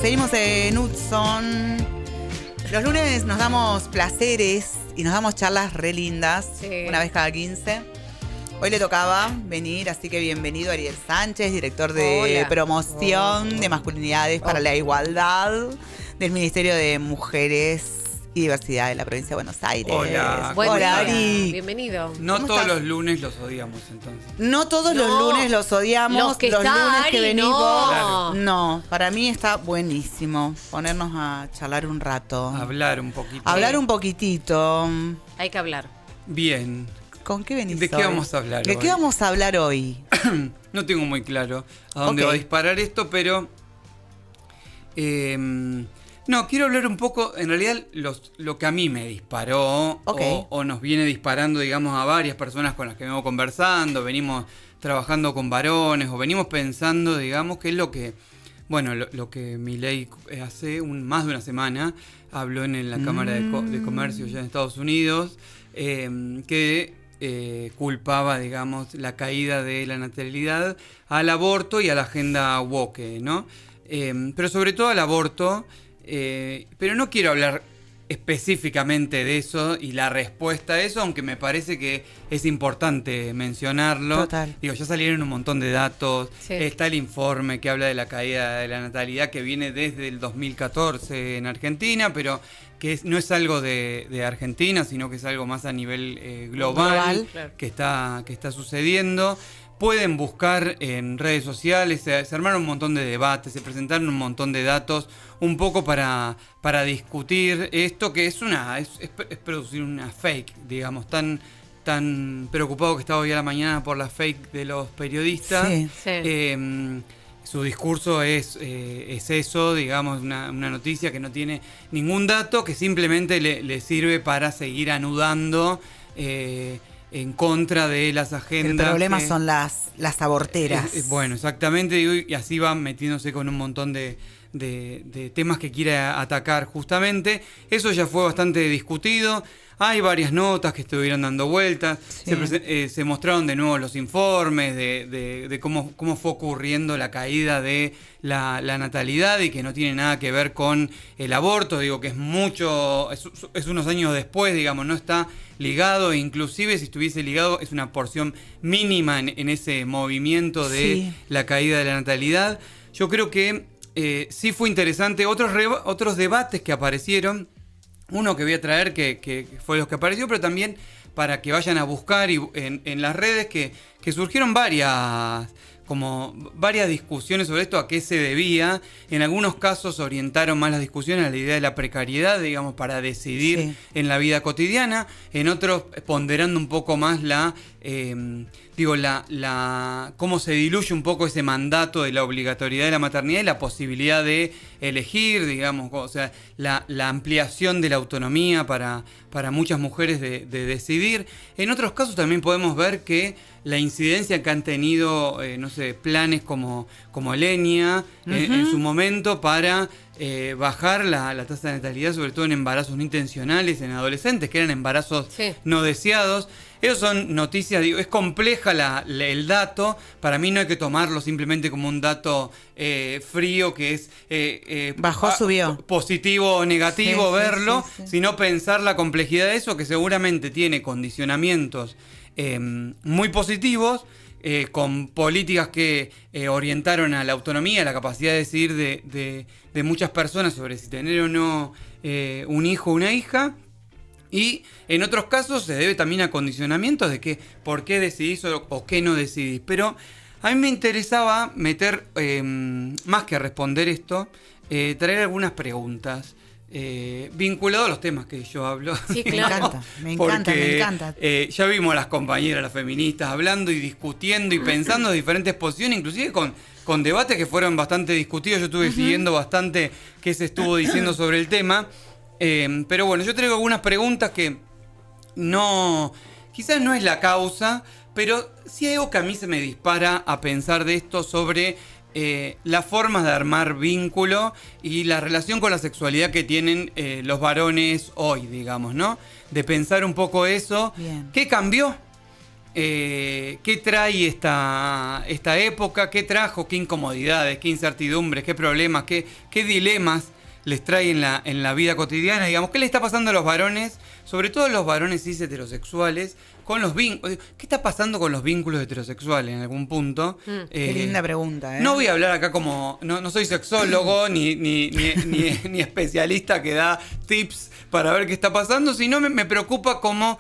Seguimos en Hudson. Los lunes nos damos placeres y nos damos charlas re lindas, una vez cada 15. Hoy le tocaba venir, así que bienvenido Ariel Sánchez, director de promoción de masculinidades para la igualdad del Ministerio de Mujeres y Diversidad de la provincia de Buenos Aires. Hola. Hola, Ari. Bienvenido. No ¿Cómo todos estás? los lunes los odiamos, entonces. No todos los lunes los odiamos. Los que lunes está que Ari, venís no. vos. Claro. No, para mí está buenísimo ponernos a charlar un rato. Hablar un poquito. Hablar un poquitito. Hay que hablar. Bien. ¿Con qué venís ¿De qué hoy? vamos a hablar ¿De hoy? qué vamos a hablar hoy? No tengo muy claro a dónde Ok. va a disparar esto, pero... no, quiero hablar un poco, en realidad, lo que a mí me disparó, Ok. o nos viene disparando, digamos, a varias personas con las que venimos conversando, venimos trabajando con varones, o venimos pensando, digamos, que es lo que... Bueno, lo que Milei hace más de una semana habló en la Cámara de Comercio ya en Estados Unidos, que culpaba, digamos, la caída de la natalidad al aborto y a la agenda woke, ¿no? Pero sobre todo al aborto, pero no quiero hablar específicamente de eso y la respuesta a eso, aunque me parece que es importante mencionarlo. Total. Digo, ya salieron un montón de datos, Sí. está el informe que habla de la caída de la natalidad que viene desde el 2014 en Argentina, pero que no es algo de Argentina, sino que es algo más a nivel global, Claro. que está sucediendo. Pueden buscar en redes sociales, se armaron un montón de debates, se presentaron un montón de datos, un poco para discutir esto, que es producir una fake, digamos, tan preocupado que estaba hoy a la mañana por la fake de los periodistas. Sí. Sí. Su discurso es eso, digamos, una noticia que no tiene ningún dato, que simplemente le sirve para seguir anudando en contra de las agendas. El problema son las aborteras. Bueno, exactamente, y así va metiéndose con un montón de temas que quiere atacar justamente. Eso ya fue bastante discutido. Hay varias notas que estuvieron dando vueltas. Sí. Se mostraron de nuevo los informes de cómo fue ocurriendo la caída de la natalidad y que no tiene nada que ver con el aborto. Digo que es unos años después, digamos, no está ligado. E inclusive si estuviese ligado es una porción mínima en ese movimiento de Sí. la caída de la natalidad. Yo creo que sí fue interesante. Otros debates que aparecieron. Uno que voy a traer, que fue los que apareció, pero también para que vayan a buscar en las redes, que surgieron varias discusiones sobre esto, a qué se debía. En algunos casos orientaron más las discusiones a la idea de la precariedad, digamos, para decidir Sí. en la vida cotidiana. En otros, ponderando un poco más cómo se diluye un poco ese mandato de la obligatoriedad de la maternidad y la posibilidad de elegir, digamos, o sea, la ampliación de la autonomía para muchas mujeres de decidir. En otros casos también podemos ver que la incidencia que han tenido, planes como Lenia en su momento para bajar la tasa de natalidad, sobre todo en embarazos no intencionales, en adolescentes, que eran embarazos Sí. no deseados. Esas son noticias, digo, es compleja el dato. Para mí no hay que tomarlo simplemente como un dato frío que es Bajó, subió. positivo o negativo Sí, sí, verlo, sí, sí. sino pensar la complejidad de eso, que seguramente tiene condicionamientos muy positivos, con políticas que orientaron a la autonomía, a la capacidad de decidir de muchas personas sobre si tener o no un hijo o una hija. Y en otros casos se debe también a condicionamientos de que por qué decidís o qué no decidís. Pero a mí me interesaba meter, más que responder esto, traer algunas preguntas vinculado a los temas que yo hablo. Sí, Me claro. encanta, me Porque, encanta. Ya vimos a las compañeras, las feministas, hablando y discutiendo y pensando en diferentes posiciones, inclusive con debates que fueron bastante discutidos. Yo estuve siguiendo bastante qué se estuvo diciendo sobre el tema. Pero bueno, yo traigo algunas preguntas que quizás no es la causa, pero sí hay algo que a mí se me dispara a pensar de esto sobre las formas de armar vínculo y la relación con la sexualidad que tienen los varones hoy, digamos, ¿no? De pensar un poco eso. Bien. ¿Qué cambió? qué trae esta época, qué trajo, qué incomodidades, qué incertidumbres, qué problemas, qué dilemas les trae en la vida cotidiana, digamos, qué le está pasando a los varones, sobre todo los varones cis heterosexuales, con los vínculos. ¿Qué está pasando con los vínculos heterosexuales en algún punto? Qué linda pregunta, ¿eh? No voy a hablar acá como... No soy sexólogo ni especialista que da tips para ver qué está pasando, sino me preocupa como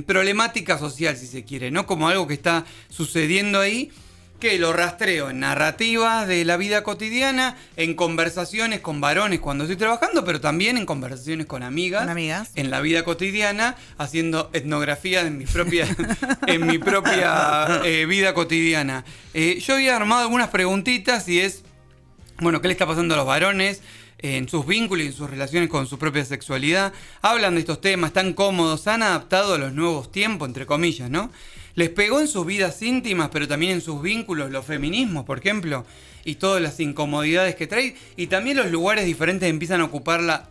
problemática social, si se quiere, ¿no? Como algo que está sucediendo ahí, que lo rastreo en narrativas de la vida cotidiana, en conversaciones con varones cuando estoy trabajando, pero también en conversaciones con amigas, en la vida cotidiana, haciendo etnografía en mi propia, vida cotidiana. Yo había armado algunas preguntitas y es, bueno, ¿qué le está pasando a los varones en sus vínculos y en sus relaciones con su propia sexualidad? Hablan de estos temas, están cómodos, se han adaptado a los nuevos tiempos, entre comillas, ¿no? Les pegó en sus vidas íntimas, pero también en sus vínculos, los feminismos, por ejemplo, y todas las incomodidades que trae, y también los lugares diferentes empiezan a ocupar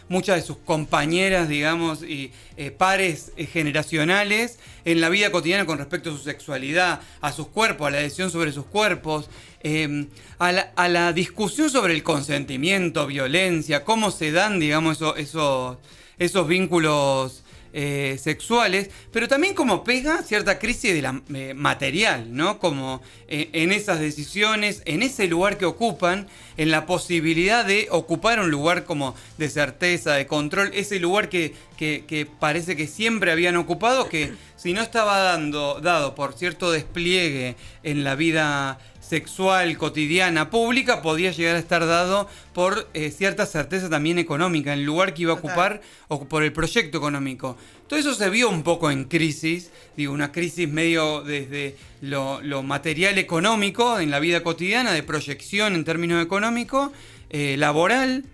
muchas de sus compañeras, digamos, y pares generacionales en la vida cotidiana con respecto a su sexualidad, a sus cuerpos, a la decisión sobre sus cuerpos, a la discusión sobre el consentimiento, violencia, cómo se dan, digamos, esos vínculos sexuales, pero también como pega cierta crisis de la material, ¿no? Como en esas decisiones, en ese lugar que ocupan, en la posibilidad de ocupar un lugar como de certeza, de control, ese lugar que parece que siempre habían ocupado, que si no estaba dado por cierto despliegue en la vida sexual cotidiana pública, podía llegar a estar dado por cierta certeza también económica, en el lugar que iba a ocupar o por el proyecto económico. Todo eso se vio un poco en crisis, digo, una crisis medio desde lo material económico en la vida cotidiana, de proyección en términos económicos, laboral,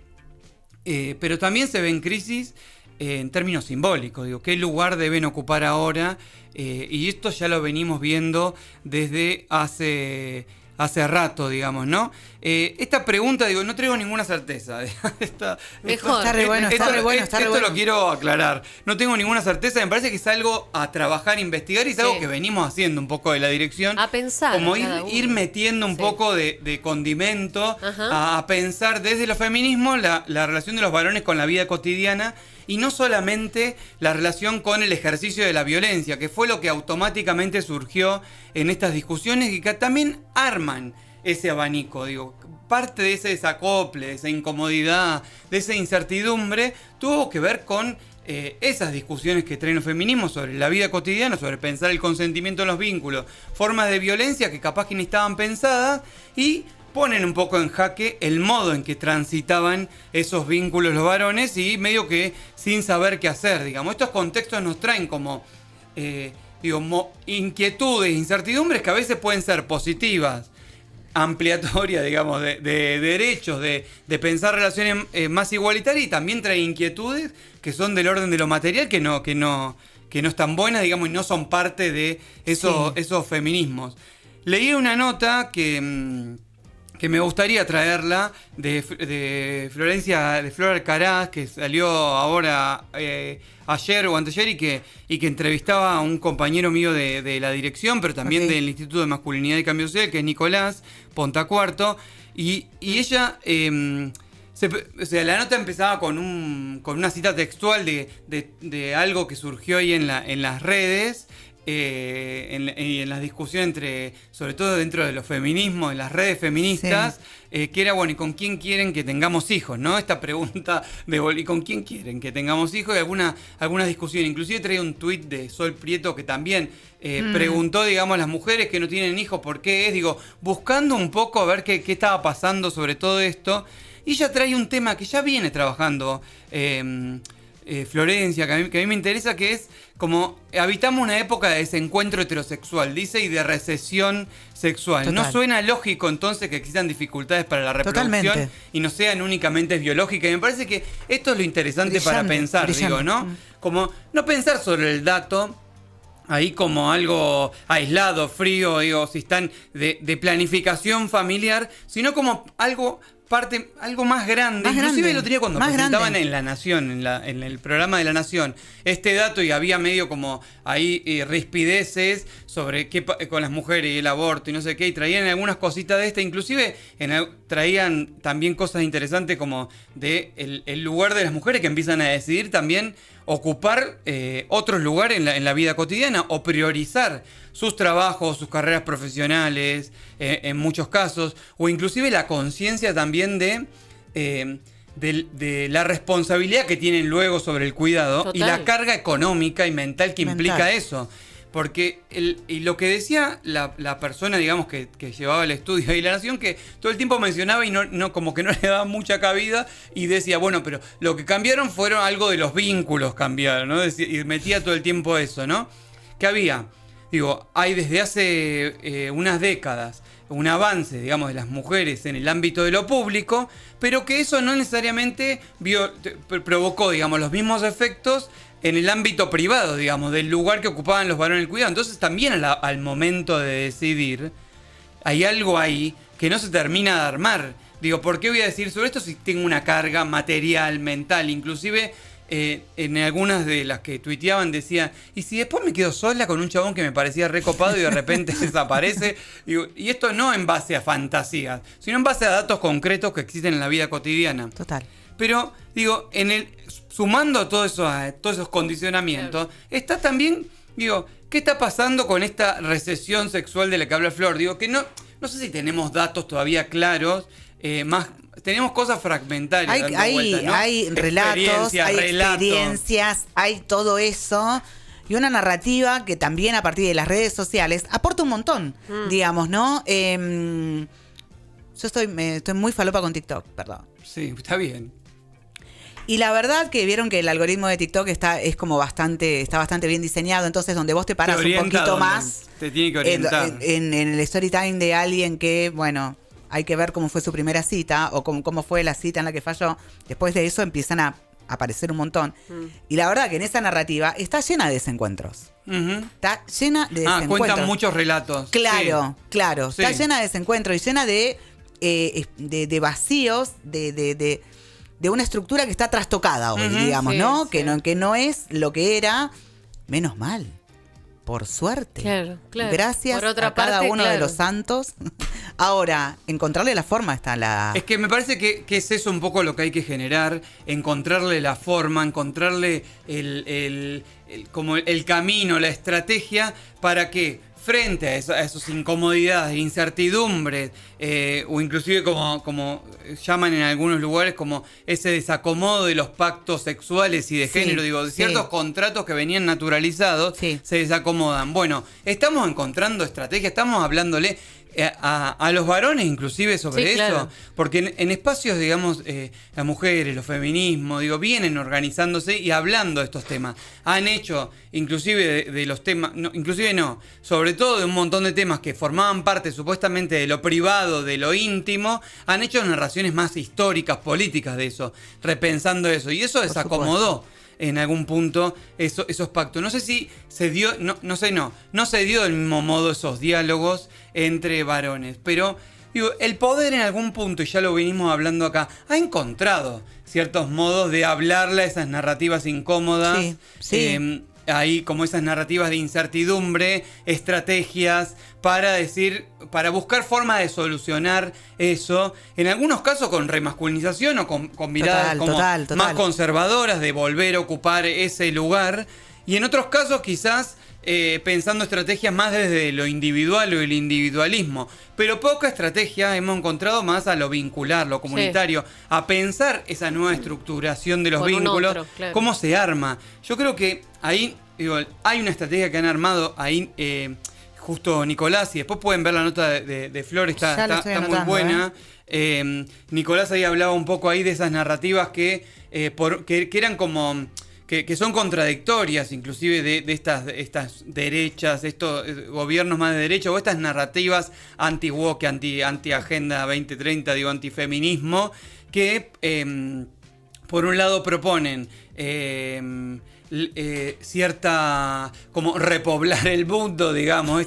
pero también se ve en crisis en términos simbólicos, digo, qué lugar deben ocupar ahora, y esto ya lo venimos viendo desde hace rato, digamos, ¿no? Esta pregunta, digo, no traigo ninguna certeza. Mejor. Está re bueno. Esto lo quiero aclarar. No tengo ninguna certeza, me parece que es algo a trabajar, investigar, y es algo que venimos haciendo un poco de la dirección. A pensar. Como ir metiendo un poco de condimento, a pensar desde los feminismos la relación de los varones con la vida cotidiana, y no solamente la relación con el ejercicio de la violencia, que fue lo que automáticamente surgió en estas discusiones y que también arman ese abanico. Digo, parte de ese desacople, de esa incomodidad, de esa incertidumbre, tuvo que ver con esas discusiones que traen los feminismos sobre la vida cotidiana, sobre pensar el consentimiento en los vínculos, formas de violencia que capaz que ni estaban pensadas, y ponen un poco en jaque el modo en que transitaban esos vínculos los varones, y medio que sin saber qué hacer, digamos. Estos contextos nos traen como inquietudes, incertidumbres que a veces pueden ser positivas, ampliatorias, digamos, de derechos, de pensar relaciones más igualitarias, y también trae inquietudes que son del orden de lo material, que no están buenas, digamos, y no son parte de esos feminismos. Leí una nota que me gustaría traerla, de Flor Alcaraz, que salió ahora ayer o anteayer, y que entrevistaba a un compañero mío de la dirección, pero también del Instituto de Masculinidad y Cambio Social, que es Nicolás Pontacuarto, y ella... la nota empezaba con una cita textual de algo que surgió ahí en las redes, en las discusiones sobre todo dentro de los feminismos, en las redes feministas, que era, bueno, ¿y con quién quieren que tengamos hijos? ¿No? Esta pregunta de ¿y con quién quieren que tengamos hijos? Y algunas discusiones. Inclusive traía un tuit de Sol Prieto que también preguntó, digamos, a las mujeres que no tienen hijos, ¿por qué es? Digo, buscando un poco a ver qué estaba pasando sobre todo esto. Y ella trae un tema que ya viene trabajando Florencia, que a mí me interesa, que es como habitamos una época de desencuentro heterosexual, dice, y de recesión sexual. Total. ¿No suena lógico entonces que existan dificultades para la reproducción? Totalmente. Y no sean únicamente biológicas? Y me parece que esto es lo interesante para pensar, digo, ¿no? Como no pensar sobre el dato ahí como algo aislado, frío, digo, si están de planificación familiar, sino como algo parte, algo más grande. Más Inclusive grande, el otro día cuando más presentaban grande. en La Nación, en el programa de La Nación, este dato, y había medio como ahí rispideces sobre con las mujeres y el aborto y no sé qué, y traían algunas cositas de inclusive traían también cosas interesantes como de el lugar de las mujeres que empiezan a decidir también ocupar otros lugares en la vida cotidiana o priorizar sus trabajos, sus carreras profesionales, en muchos casos, o inclusive la conciencia también de la responsabilidad que tienen luego sobre el cuidado. Total. Y la carga económica y mental que implica eso. Porque y lo que decía la persona, digamos, que llevaba el estudio de La Nación, que todo el tiempo mencionaba y no como que no le daba mucha cabida, y decía, bueno, pero lo que cambiaron fueron algo de los vínculos cambiaron, ¿no? Y metía todo el tiempo eso, ¿no? Que había, hay desde hace unas décadas un avance, digamos, de las mujeres en el ámbito de lo público, pero que eso no necesariamente provocó, digamos, los mismos efectos en el ámbito privado, digamos, del lugar que ocupaban los varones en el cuidado. Entonces también al momento de decidir, hay algo ahí que no se termina de armar. ¿Por qué voy a decir sobre esto si tengo una carga material, mental? Inclusive en algunas de las que tuiteaban decía, ¿y si después me quedo sola con un chabón que me parecía recopado y de repente desaparece? Y esto no en base a fantasías, sino en base a datos concretos que existen en la vida cotidiana. Total. Pero, sumando todos esos condicionamientos, está también, ¿qué está pasando con esta recesión sexual de la que habla Flor? Que no sé si tenemos datos todavía claros, tenemos cosas fragmentarias. Hay relatos, hay experiencias, hay todo eso. Y una narrativa que también a partir de las redes sociales aporta un montón, digamos, ¿no? Yo estoy muy falopa con TikTok, perdón. Sí, está bien. Y la verdad que vieron que el algoritmo de TikTok está bastante bien diseñado, entonces donde vos te parás un poquito más, te tiene que orientar. En el story time de alguien que, bueno, hay que ver cómo fue su primera cita o cómo fue la cita en la que falló. Después de eso empiezan a aparecer un montón. Y la verdad que en esa narrativa está llena de desencuentros. Está llena de desencuentros. Cuentan muchos relatos. Claro. Sí. Está llena de desencuentros y llena de vacíos, de una estructura que está trastocada hoy, digamos, ¿no? Sí. Que no es lo que era. Menos mal. Por suerte. Claro. Gracias por otra a cada parte, uno de los santos. Ahora, encontrarle la forma está la... Es que me parece que es eso un poco lo que hay que generar, encontrarle la forma, encontrarle como el camino, la estrategia para que frente a esas incomodidades, incertidumbres, o inclusive como llaman en algunos lugares, como ese desacomodo de los pactos sexuales y de género, de ciertos contratos que venían naturalizados, se desacomodan. Bueno, estamos encontrando estrategias, estamos hablándole a los varones inclusive sobre eso, claro. Porque en espacios, digamos, las mujeres, los feminismos, vienen organizándose y hablando de estos temas. Han hecho, inclusive de los temas, sobre todo de un montón de temas que formaban parte supuestamente de lo privado, de lo íntimo, han hecho narraciones más históricas, políticas de eso, repensando eso. Y eso desacomodó en algún punto esos pactos. No sé si se dio, no se dio del mismo modo esos diálogos entre varones, pero el poder en algún punto, y ya lo venimos hablando acá, ha encontrado ciertos modos de hablarle a esas narrativas incómodas, ahí como esas narrativas de incertidumbre, estrategias para buscar formas de solucionar eso, en algunos casos con remasculinización o con miradas total. Más conservadoras, de volver a ocupar ese lugar, y en otros casos quizás pensando estrategias más desde lo individual o el individualismo, pero poca estrategia hemos encontrado más a lo vincular, lo comunitario, a pensar esa nueva estructuración de los vínculos, claro. Cómo se arma. Yo creo que ahí hay una estrategia que han armado ahí justo Nicolás, y después pueden ver la nota de Flor, está muy buena. Nicolás ahí hablaba un poco ahí de esas narrativas que eran como... Que son contradictorias, inclusive de estas derechas, estos gobiernos más de derecha, o estas narrativas anti-woke, anti-agenda 2030, antifeminismo, que por un lado proponen cierta, como repoblar el mundo, digamos,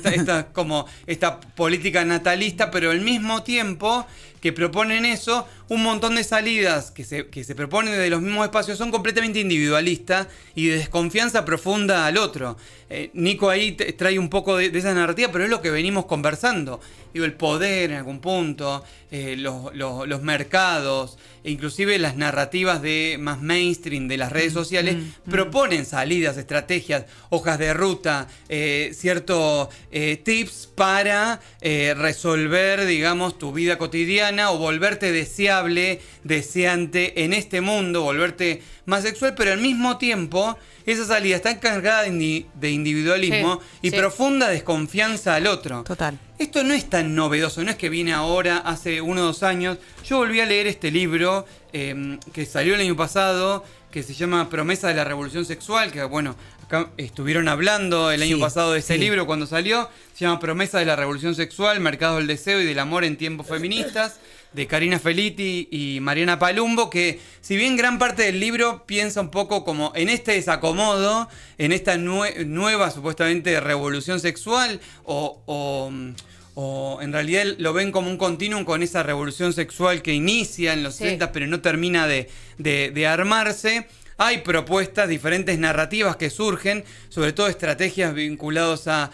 esta política natalista, pero al mismo tiempo que proponen eso, un montón de salidas que se proponen de los mismos espacios son completamente individualistas y de desconfianza profunda al otro. Nico ahí trae un poco de esa narrativa, pero es lo que venimos conversando. Digo, el poder en algún punto, los mercados, e inclusive las narrativas de más mainstream de las redes sociales proponen salidas, estrategias, hojas de ruta, ciertos tips para resolver, digamos, tu vida cotidiana o volverte deseable, deseante en este mundo, volverte más sexual, pero al mismo tiempo esa salida está cargada de individualismo y profunda desconfianza al otro. Total. Esto no es tan novedoso, no es que viene ahora, hace 1 o 2 años. Yo volví a leer este libro que salió el año pasado, que se llama Promesa de la Revolución Sexual, que bueno, acá estuvieron hablando el año pasado de este libro cuando salió. Se llama Promesa de la Revolución Sexual, Mercados del Deseo y del Amor en Tiempos Feministas, de Karina Felitti y Mariana Palumbo, que si bien gran parte del libro piensa un poco como en este desacomodo, en esta nueva supuestamente revolución sexual, o en realidad lo ven como un continuum con esa revolución sexual que inicia en los 60 pero no termina de armarse. Hay propuestas, diferentes narrativas que surgen, sobre todo estrategias vinculadas a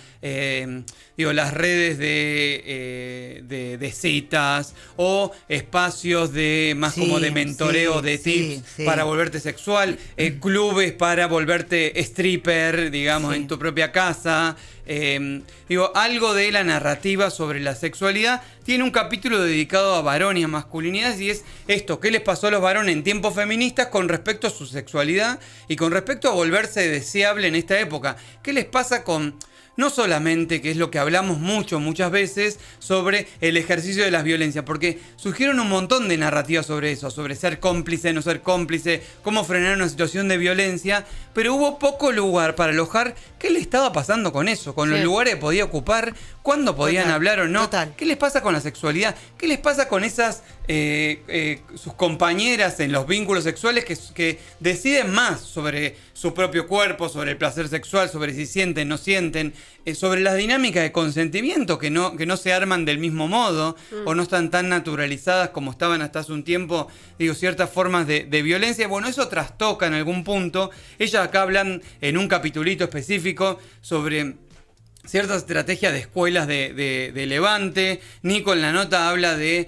las redes de citas o espacios de más como de mentoreo de tips para volverte sexual, clubes para volverte stripper, digamos, en tu propia casa. Algo de la narrativa sobre la sexualidad. Tiene un capítulo dedicado a varones y a masculinidades y es esto, ¿qué les pasó a los varones en tiempos feministas con respecto a su sexualidad y con respecto a volverse deseable en esta época? ¿Qué les pasa con... No solamente, que es lo que hablamos muchas veces, sobre el ejercicio de las violencias, porque surgieron un montón de narrativas sobre eso, sobre ser cómplice, no ser cómplice, cómo frenar una situación de violencia, pero hubo poco lugar para alojar qué le estaba pasando con eso, con los lugares que podía ocupar, cuándo podían hablar o no, qué les pasa con la sexualidad, qué les pasa con esas sus compañeras en los vínculos sexuales que deciden más sobre su propio cuerpo, sobre el placer sexual, sobre si sienten, no sienten, sobre las dinámicas de consentimiento que no se arman del mismo modo o no están tan naturalizadas como estaban hasta hace un tiempo, ciertas formas de violencia. Bueno, eso trastoca en algún punto. Ellas acá hablan en un capitulito específico sobre ciertas estrategias de escuelas de Levante. Nico en la nota habla de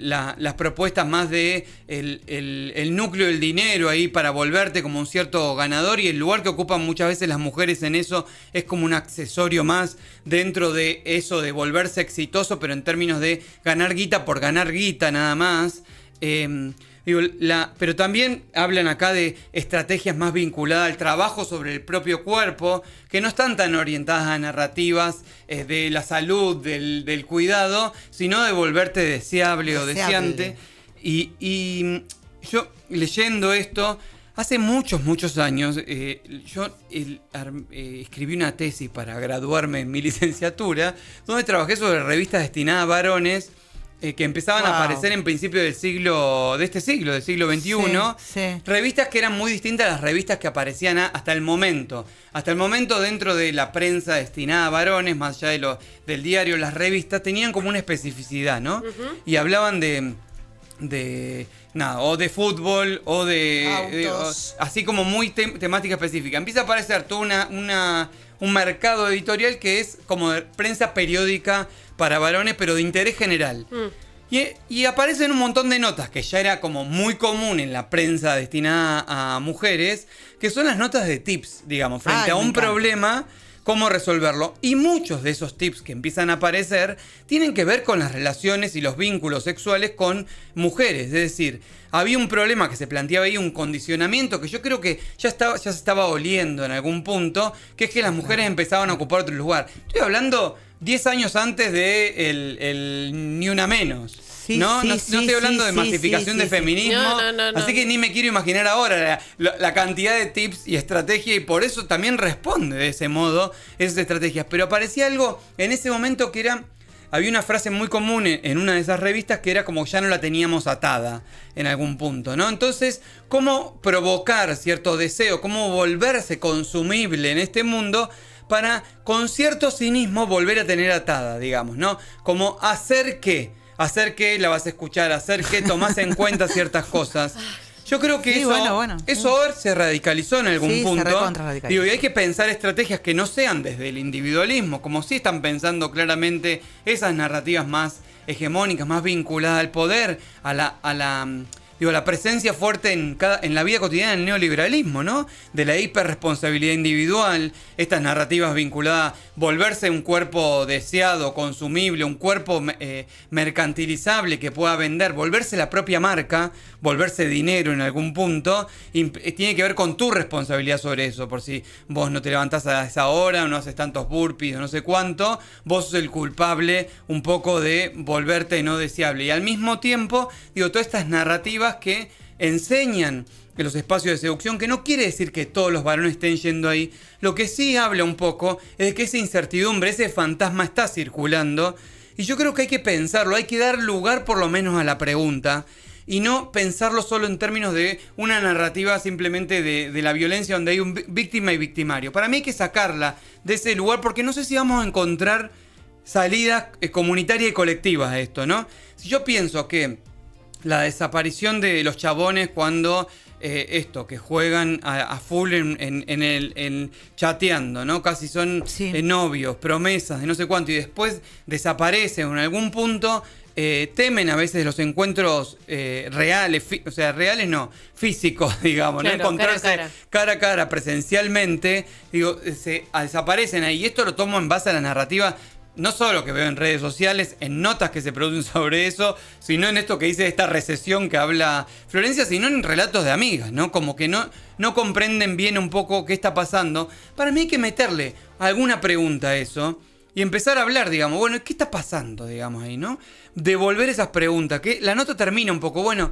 las propuestas más de el núcleo del dinero ahí para volverte como un cierto ganador, y el lugar que ocupan muchas veces las mujeres en eso es como un accesorio más dentro de eso de volverse exitoso, pero en términos de ganar guita por ganar guita nada más. Pero también hablan acá de estrategias más vinculadas al trabajo sobre el propio cuerpo, que no están tan orientadas a narrativas de la salud, del cuidado, sino de volverte deseable o deseante. Y yo, leyendo esto, hace muchos años, yo escribí una tesis para graduarme en mi licenciatura, donde trabajé sobre revistas destinadas a varones, que empezaban a aparecer en principio del siglo XXI, revistas que eran muy distintas a las revistas que aparecían hasta el momento. Hasta el momento, dentro de la prensa destinada a varones, más allá del diario, las revistas tenían como una especificidad, ¿no? Y hablaban o de fútbol o así como muy temática específica. Empieza a aparecer todo un mercado editorial que es como de prensa periódica para varones, pero de interés general. Y aparecen un montón de notas que ya era como muy común en la prensa destinada a mujeres, que son las notas de tips, digamos, frente a un problema, cómo resolverlo. Y muchos de esos tips que empiezan a aparecer tienen que ver con las relaciones y los vínculos sexuales con mujeres. Es decir, había un problema que se planteaba ahí, un condicionamiento que yo creo que ya se estaba oliendo en algún punto, que es que las mujeres empezaban a ocupar otro lugar. Estoy hablando 10 años antes de el Ni Una Menos. No estoy hablando de masificación de feminismo, así que ni me quiero imaginar ahora la cantidad de tips y estrategia, y por eso también responde de ese modo esas estrategias. Pero aparecía algo en ese momento que había una frase muy común en una de esas revistas que era como ya no la teníamos atada en algún punto, ¿no? Entonces, ¿cómo provocar cierto deseo? ¿Cómo volverse consumible en este mundo para, con cierto cinismo, volver a tener atada, digamos, ¿no? Como hacer que hacer que la vas a escuchar, hacer que tomás en cuenta ciertas cosas. Yo creo que eso se radicalizó en algún punto. Digo, y hay que pensar estrategias que no sean desde el individualismo, como sí están pensando claramente esas narrativas más hegemónicas, más vinculadas al poder, a la presencia fuerte en la vida cotidiana del neoliberalismo, ¿no? De la hiperresponsabilidad individual, estas narrativas vinculadas, volverse un cuerpo deseado, consumible, un cuerpo mercantilizable que pueda vender, volverse la propia marca, volverse dinero en algún punto, tiene que ver con tu responsabilidad sobre eso, por si vos no te levantás a esa hora, o no haces tantos burpees, o no sé cuánto, vos sos el culpable un poco de volverte no deseable. Y al mismo tiempo, digo, todas estas narrativas que enseñan en los espacios de seducción, que no quiere decir que todos los varones estén yendo ahí, lo que sí habla un poco es de que esa incertidumbre, ese fantasma está circulando, y yo creo que hay que pensarlo, hay que dar lugar por lo menos a la pregunta, y no pensarlo solo en términos de una narrativa simplemente de la violencia donde hay un víctima y victimario. Para mí hay que sacarla de ese lugar, porque no sé si vamos a encontrar salidas comunitarias y colectivas a esto, ¿no? Si yo pienso que la desaparición de los chabones cuando que juegan a full en chateando, ¿no? Casi son novios, promesas de no sé cuánto, y después desaparecen en algún punto. Temen a veces los encuentros reales, reales no, físicos, digamos, claro, ¿no? Encontrarse cara a cara presencialmente, digo, desaparecen ahí. Y esto lo tomo en base a la narrativa, no solo que veo en redes sociales, en notas que se producen sobre eso, sino en esto que dice esta recesión que habla Florencia, sino en relatos de amigas, ¿no? Como que no comprenden bien un poco qué está pasando. Para mí hay que meterle alguna pregunta a eso y empezar a hablar, digamos, bueno, ¿qué está pasando, digamos, ahí, no? Devolver esas preguntas, que la nota termina un poco, bueno,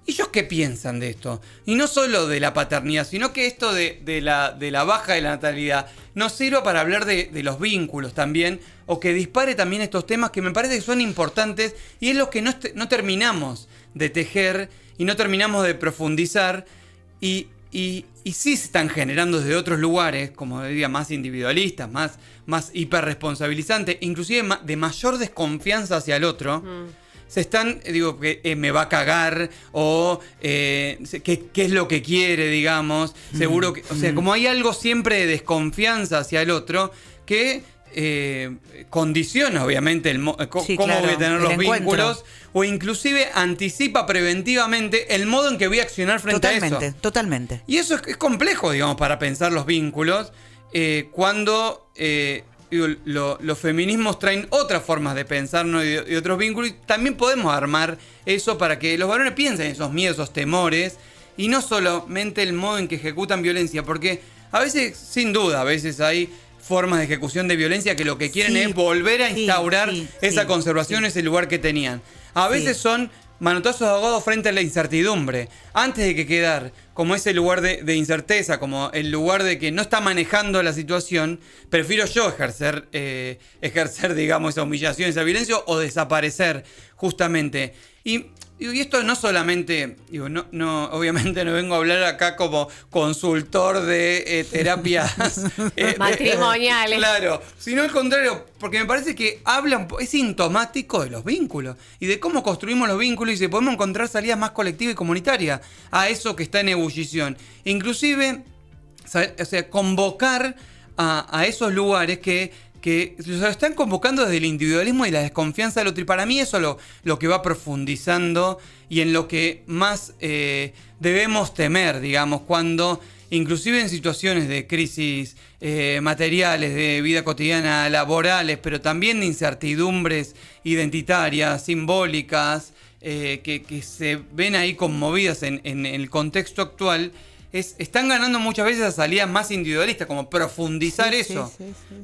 ¿ellos qué piensan de esto? Y no solo de la paternidad, sino que esto de la baja de la natalidad nos sirva para hablar de los vínculos también, o que dispare también estos temas que me parece que son importantes y es lo que no terminamos de tejer y no terminamos de profundizar y sí se están generando desde otros lugares, como diría, más individualistas, más hiperresponsabilizantes, inclusive de mayor desconfianza hacia el otro. Se están, digo, que me va a cagar, o qué es lo que quiere, digamos. Seguro que, o sea, como hay algo siempre de desconfianza hacia el otro que condiciona, obviamente, cómo voy a tener los vínculos, o inclusive anticipa preventivamente el modo en que voy a accionar frente a eso. Totalmente. Y eso es complejo, digamos, para pensar los vínculos, cuando los feminismos traen otras formas de pensarnos y otros vínculos, y también podemos armar eso para que los varones piensen en esos miedos, esos temores, y no solamente el modo en que ejecutan violencia, porque a veces, sin duda, a veces hay formas de ejecución de violencia que lo que quieren es volver a instaurar esa conservación, ese lugar que tenían. A veces son manotazos de ahogado frente a la incertidumbre, antes de que quedar como ese lugar de incerteza, como el lugar de que no está manejando la situación, prefiero yo ejercer, digamos, esa humillación, esa violencia, o desaparecer, justamente. Y esto no solamente, obviamente no vengo a hablar acá como consultor de terapias matrimoniales. Claro, sino al contrario, porque me parece que es sintomático de los vínculos y de cómo construimos los vínculos y si podemos encontrar salidas más colectivas y comunitarias a eso que está en ebullición. Inclusive, convocar a esos lugares que lo están convocando desde el individualismo y la desconfianza del otro. Y para mí eso es lo que va profundizando y en lo que más debemos temer, digamos, cuando, inclusive en situaciones de crisis materiales, de vida cotidiana, laborales, pero también de incertidumbres identitarias, simbólicas, que se ven ahí conmovidas en el contexto actual, están ganando muchas veces a salidas más individualistas, como profundizar eso,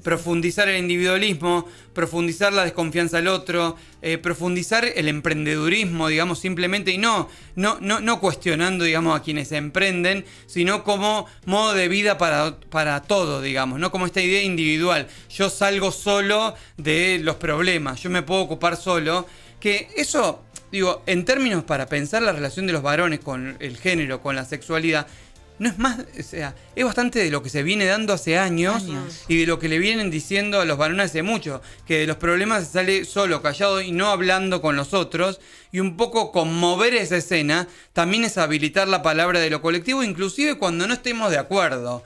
profundizar el individualismo, profundizar la desconfianza al otro, profundizar el emprendedurismo, digamos, simplemente, y no cuestionando, digamos, a quienes emprenden, sino como modo de vida para todo, digamos, no como esta idea individual. Yo salgo solo de los problemas, yo me puedo ocupar solo, que eso, digo, en términos para pensar la relación de los varones con el género, con la sexualidad, no es más, o sea, es bastante de lo que se viene dando hace años. Y de lo que le vienen diciendo a los varones hace mucho, que de los problemas se sale solo, callado y no hablando con los otros, y un poco conmover esa escena también es habilitar la palabra de lo colectivo, inclusive cuando no estemos de acuerdo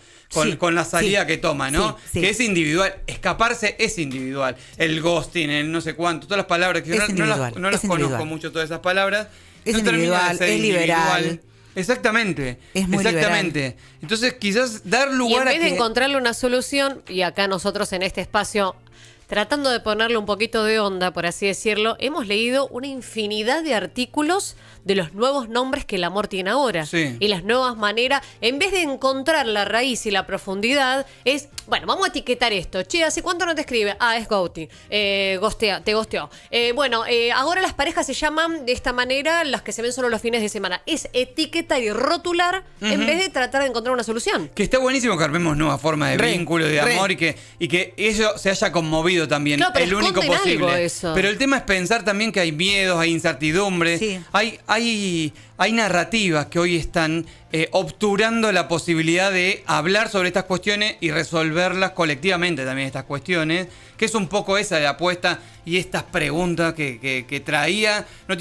con la salida que toma, ¿no? Que es individual, escaparse es individual, el ghosting, el no sé cuánto, todas las palabras que no las conozco mucho, todas esas palabras, es no individual, es liberal. Exactamente. Es muy exactamente. liberal. Entonces, quizás dar lugar a y en vez de encontrarle una solución, y acá nosotros en este espacio, tratando de ponerle un poquito de onda, por así decirlo, hemos leído una infinidad de artículos de los nuevos nombres que el amor tiene ahora. Sí. Y las nuevas maneras, en vez de encontrar la raíz y la profundidad, es, bueno, vamos a etiquetar esto. Che, ¿hace cuánto no te escribe? Ah, es ghosting. Te ghosteó. Ahora las parejas se llaman de esta manera, las que se ven solo los fines de semana. Es etiquetar y rotular en vez de tratar de encontrar una solución. Que está buenísimo que armemos nuevas formas de vínculo, de amor y que eso se haya conmovido también. Claro, pero el único posible. algo eso. Pero el tema es pensar también que hay miedos, hay incertidumbre, hay narrativas que hoy están obturando la posibilidad de hablar sobre estas cuestiones y resolverlas colectivamente también, estas cuestiones, que es un poco esa de apuesta y estas preguntas que traía. No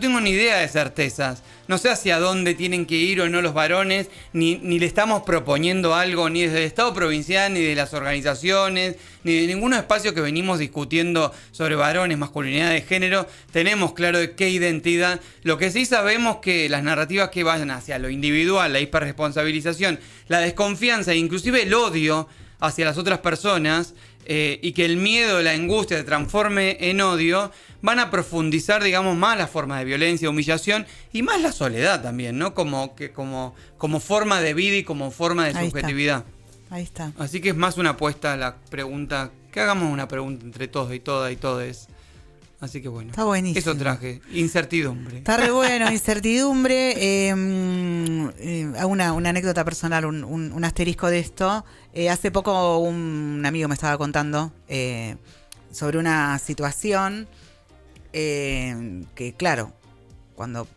tengo ni idea de certezas. No sé hacia dónde tienen que ir o no los varones, ni le estamos proponiendo algo ni desde el Estado provincial, ni de las organizaciones, ni de ningún espacio que venimos discutiendo sobre varones, masculinidad de género. Tenemos claro de qué identidad. Lo que sí sabemos que las narrativas que vayan hacia lo individual, la hiperresponsabilización, la desconfianza e inclusive el odio hacia las otras personas, y que el miedo, la angustia se transforme en odio, van a profundizar, digamos, más las formas de violencia, humillación y más la soledad también, ¿no? Como forma de vida y como forma de subjetividad. Ahí está. Así que es más una apuesta a la pregunta, que hagamos una pregunta entre todos y todas y todes. Así que bueno, está buenísimo. Eso traje, incertidumbre. Está re bueno, incertidumbre. Hago una anécdota personal, un asterisco de esto. Hace poco un amigo me estaba contando sobre una situación que, claro, cuando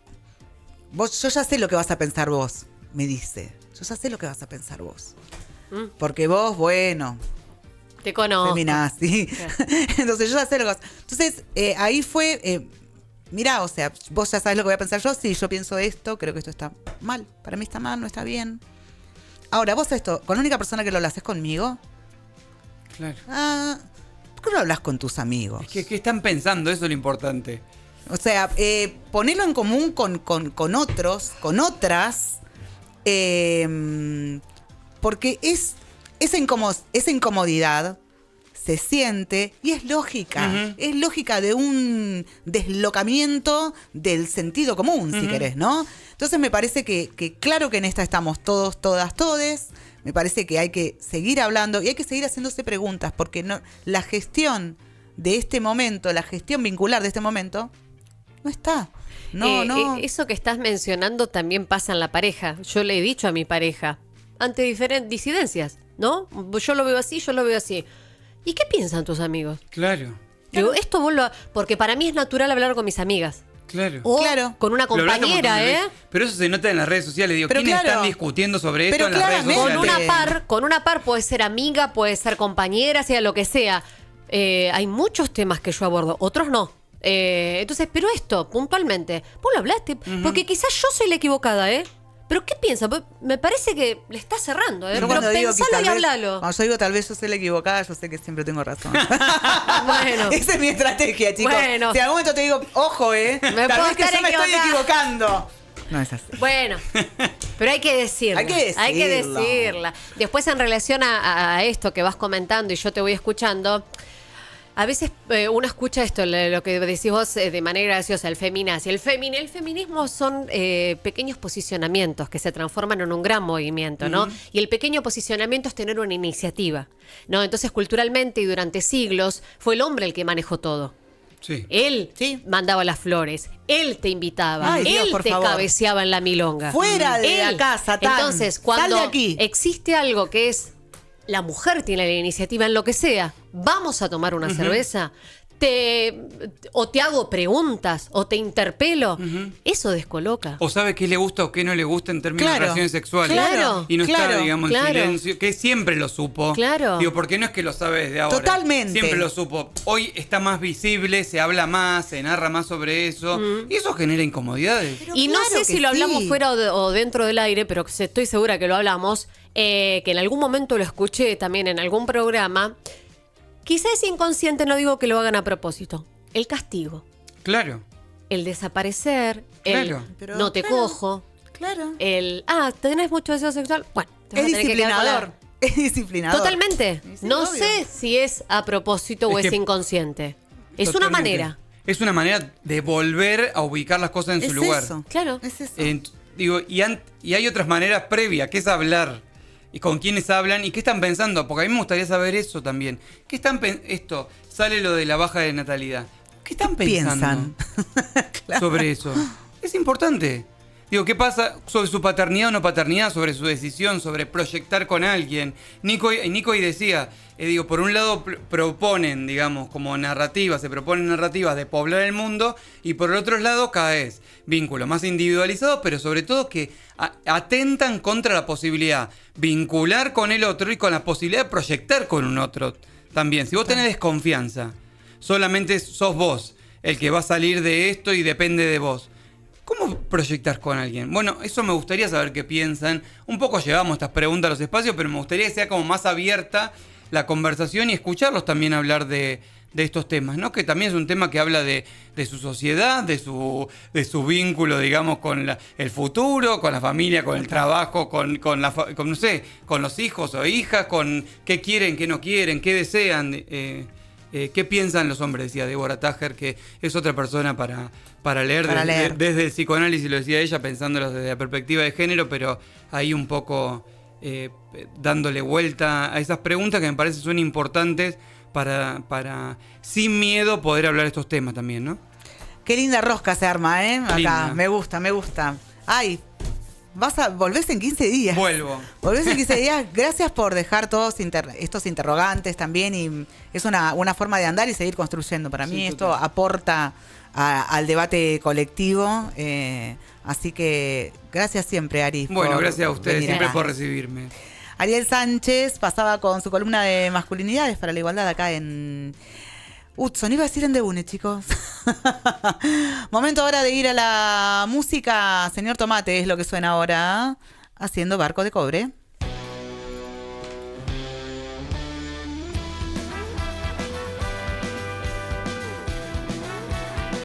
yo ya sé lo que vas a pensar vos, me dice. Yo ya sé lo que vas a pensar vos. Porque vos, bueno... Te conozco. Feminazi. Entonces yo ya sé lo que vas. Entonces ahí fue, mirá, o sea, vos ya sabés lo que voy a pensar yo. Sí, yo pienso esto, creo que esto está mal. Para mí está mal, no está bien. Ahora, vos esto, con la única persona que lo hablas es conmigo. Claro. ¿Por qué no hablas con tus amigos? Es que están pensando, eso es lo importante. O sea, ponerlo en común con otros, con otras, porque esa incomodidad se siente y es lógica. Es lógica de un deslocamiento del sentido común, si querés, ¿no? Entonces me parece que claro que en esta estamos todos, todas, todes. Me parece que hay que seguir hablando y hay que seguir haciéndose preguntas, porque la gestión de este momento, la gestión vincular de este momento, no está. No. Eso que estás mencionando también pasa en la pareja. Yo le he dicho a mi pareja, ante diferentes disidencias, ¿no? Yo lo veo así, yo lo veo así. ¿Y qué piensan tus amigos? Claro. Digo, esto porque para mí es natural hablar con mis amigas. Claro. O con una compañera, Pero eso se nota en las redes sociales. Digo, ¿quiénes están discutiendo sobre esto en las redes sociales? Con una par puede ser amiga, puede ser compañera, sea lo que sea. Hay muchos temas que yo abordo, otros no. Entonces, pero esto, puntualmente, vos lo hablaste, porque quizás yo soy la equivocada, ¿Pero qué piensa? Me parece que le está cerrando, Pero pensalo y hablalo. Cuando yo digo tal vez yo soy la equivocada, yo sé que siempre tengo razón. Bueno. Esa es mi estrategia, chicos. Bueno. Si en algún momento te digo, ojo, tal vez que yo me estoy equivocando. No es así. Bueno, pero hay que decirla. Hay que decirla. Después, en relación a esto que vas comentando y yo te voy escuchando, a veces uno escucha esto, lo que decís vos de manera graciosa, el feminazi. El feminismo son pequeños posicionamientos que se transforman en un gran movimiento, ¿no? Y el pequeño posicionamiento es tener una iniciativa, ¿no? Entonces, culturalmente y durante siglos, fue el hombre el que manejó todo. Sí. Él mandaba las flores, él te invitaba, él te cabeceaba en la milonga. Fuera de la casa, Tan. Entonces, cuando existe algo que es la mujer tiene la iniciativa en lo que sea, vamos a tomar una cerveza, o te hago preguntas, o te interpelo, eso descoloca. O sabe qué le gusta o qué no le gusta en términos de relaciones sexuales. Claro. Y no está, digamos, en silencio, que siempre lo supo. Claro. Digo, porque no es que lo sabe desde ahora. Totalmente. Siempre lo supo. Hoy está más visible, se habla más, se narra más sobre eso. Y eso genera incomodidades. Pero y no sé si lo hablamos fuera o dentro del aire, pero estoy segura que lo hablamos, que en algún momento lo escuché también en algún programa. Quizás es inconsciente, no digo que lo hagan a propósito. El castigo. Claro. El desaparecer. El no te cojo. Claro. ¿Tenés mucho deseo sexual? Bueno, es disciplinador. Es disciplinador. Totalmente. Sí, no sé si es a propósito o es inconsciente. Es una manera. Es una manera de volver a ubicar las cosas en su lugar. Eso. Claro. Es eso. Y hay otras maneras previas, que es hablar. Y con quiénes hablan y qué están pensando. Porque a mí me gustaría saber eso también. ¿Qué están esto, sale lo de la baja de natalidad. ¿Qué están pensando sobre eso? Es importante. Digo, ¿qué pasa sobre su paternidad o no paternidad? Sobre su decisión, sobre proyectar con alguien. Nico hoy decía, por un lado proponen, digamos, como narrativas, se proponen narrativas de poblar el mundo, y por el otro lado cada vez vínculos más individualizados, pero sobre todo que atentan contra la posibilidad vincular con el otro y con la posibilidad de proyectar con un otro también. Si vos tenés desconfianza, solamente sos vos el que va a salir de esto y depende de vos. ¿Cómo proyectar con alguien? Bueno, eso me gustaría saber qué piensan. Un poco llevamos estas preguntas a los espacios, pero me gustaría que sea como más abierta la conversación y escucharlos también hablar de estos temas, ¿no? Que también es un tema que habla de su sociedad, de su vínculo, digamos, con el futuro, con la familia, con el trabajo, con no sé, con los hijos o hijas, con qué quieren, qué no quieren, qué desean. ¿Qué piensan los hombres? Decía Deborah Tager, que es otra persona para leer, desde el psicoanálisis, lo decía ella, pensándolo desde la perspectiva de género, pero ahí un poco dándole vuelta a esas preguntas que me parece son importantes para sin miedo poder hablar de estos temas también, ¿no? Qué linda rosca se arma, ¿eh? Acá, linda. me gusta. Ay, volvés en 15 días. Vuelvo. Volvés en 15 días. Gracias por dejar todos estos interrogantes también. Y es una forma de andar y seguir construyendo. Para mí esto aporta al debate colectivo. Así que gracias siempre, Ari. Bueno, gracias a ustedes siempre por recibirme. Ariel Sánchez pasaba con su columna de masculinidades para la igualdad acá en Hudson. Iba a decir en Debune, chicos. Momento ahora de ir a la música. Señor Tomate es lo que suena ahora, haciendo Barco de Cobre.